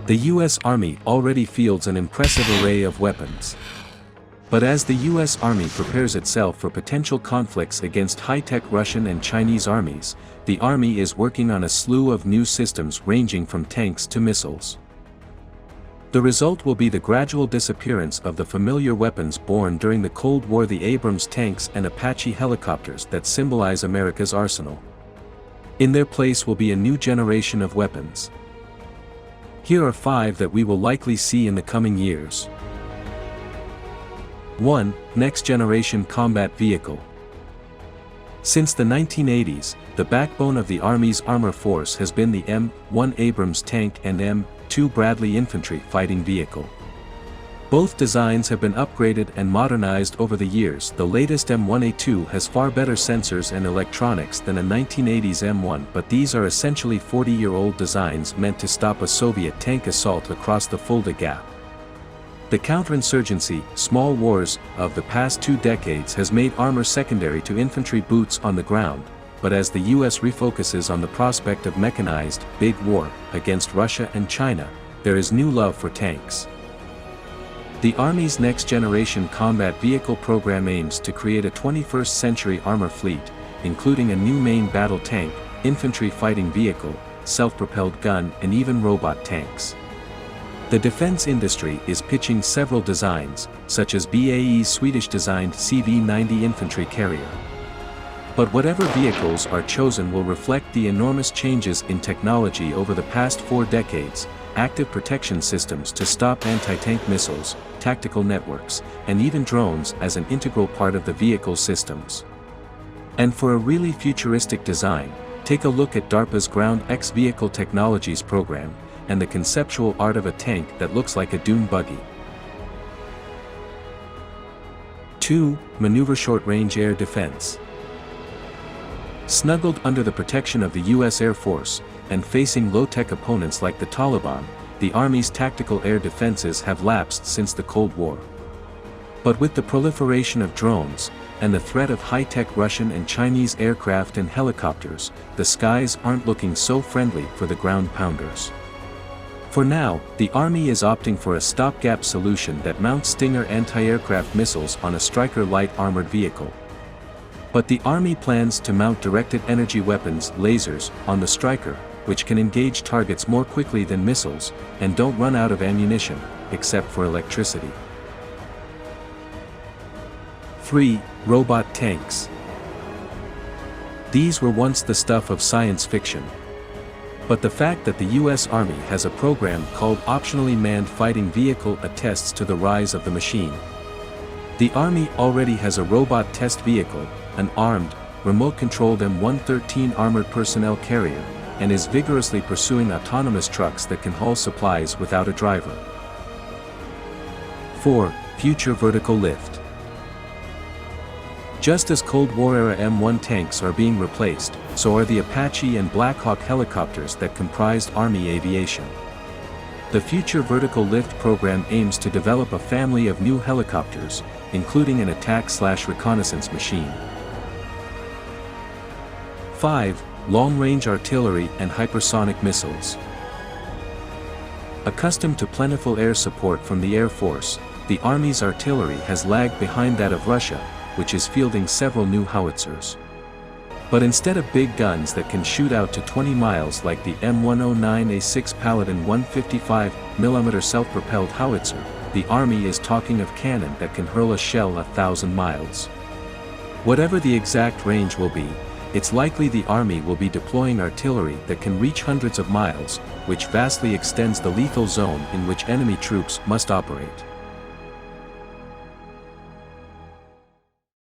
The U.S. Army already fields an impressive array of weapons. But as the U.S. Army prepares itself for potential conflicts against high-tech Russian and Chinese armies, the Army is working on a slew of new systems ranging from tanks to missiles. The result will be the gradual disappearance of the familiar weapons born during the Cold War, the Abrams tanks and Apache helicopters that symbolize America's arsenal. In their place will be a new generation of weapons. Here are 5 that we will likely see in the coming years. 1. Next Generation Combat Vehicle. Since the 1980s, the backbone of the Army's armor force has been the M1 Abrams tank and M2 Bradley infantry fighting vehicle. Both designs have been upgraded and modernized over the years. The latest M1A2 has far better sensors and electronics than a 1980s M1, but these are essentially 40-year-old designs meant to stop a Soviet tank assault across the Fulda Gap. The counterinsurgency, small wars, of the past 2 decades has made armor secondary to infantry boots on the ground, but as the US refocuses on the prospect of mechanized, big war, against Russia and China, there is new love for tanks. The Army's Next Generation Combat Vehicle program aims to create a 21st-century armor fleet, including a new main battle tank, infantry fighting vehicle, self-propelled gun and even robot tanks. The defense industry is pitching several designs, such as BAE's Swedish-designed CV-90 infantry carrier. But whatever vehicles are chosen will reflect the enormous changes in technology over the past 4 decades, active protection systems to stop anti-tank missiles, tactical networks, and even drones as an integral part of the vehicle systems. And for a really futuristic design, take a look at DARPA's Ground X Vehicle Technologies program, and the conceptual art of a tank that looks like a dune buggy. 2. Maneuver Short-Range Air Defense. Snuggled under the protection of the U.S. Air Force, and facing low-tech opponents like the Taliban, the Army's tactical air defenses have lapsed since the Cold War. But with the proliferation of drones, and the threat of high-tech Russian and Chinese aircraft and helicopters, the skies aren't looking so friendly for the ground pounders. For now, the Army is opting for a stopgap solution that mounts Stinger anti-aircraft missiles on a Stryker light armored vehicle. But the Army plans to mount directed energy weapons, lasers, on the Stryker, which can engage targets more quickly than missiles, and don't run out of ammunition, except for electricity. 3. Robot tanks. These were once the stuff of science fiction. But the fact that the U.S. Army has a program called Optionally Manned Fighting Vehicle attests to the rise of the machine. The Army already has a robot test vehicle, an armed, remote-controlled M113 armored personnel carrier, and is vigorously pursuing autonomous trucks that can haul supplies without a driver. 4. Future Vertical Lift. Just as Cold War-era M1 tanks are being replaced, so are the Apache and Blackhawk helicopters that comprised Army aviation. The Future Vertical Lift program aims to develop a family of new helicopters, including an attack/reconnaissance machine. 5. Long-range artillery and hypersonic missiles. Accustomed to plentiful air support from the Air Force, the Army's artillery has lagged behind that of Russia, which is fielding several new howitzers. But instead of big guns that can shoot out to 20 miles like the M109A6 Paladin 155mm self-propelled howitzer, the Army is talking of cannon that can hurl a shell 1,000 miles. Whatever the exact range will be, it's likely the Army will be deploying artillery that can reach hundreds of miles, which vastly extends the lethal zone in which enemy troops must operate.